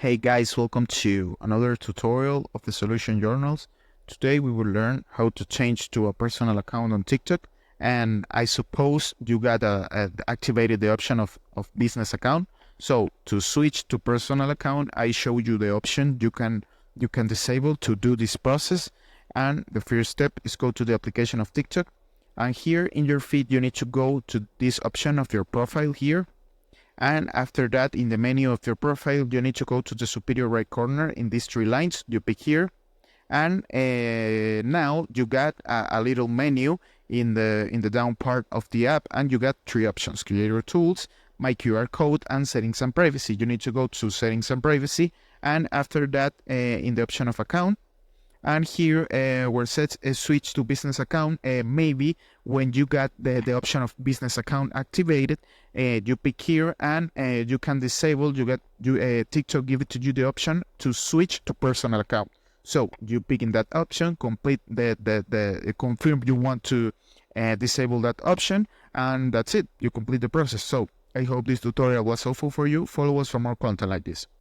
Hey guys, welcome to another tutorial of the Solution Journals. Today we will learn how to change to a personal account on TikTok, and I suppose you got activated the option of business account. So to switch to personal account, I show you the option you can disable to do this process. And the first step is go to the application of TikTok, and here in your feed you need to go to this option of your profile here. And after that, in the menu of your profile, you need to go to the superior right corner in these three lines. You pick here, and now you got a little menu in the down part of the app, and you got three options: Creator Tools, My QR Code, and Settings and Privacy. You need to go to Settings and Privacy, and after that, in the option of Account, and here where it says switch to business account, maybe when you got the option of business account activated, you pick here, and you can disable. TikTok give it to you the option to switch to personal account. So you pick in that option, complete the confirm you want to disable that option, and that's it. You complete the process. So I hope this tutorial was helpful for you. Follow us for more content like this.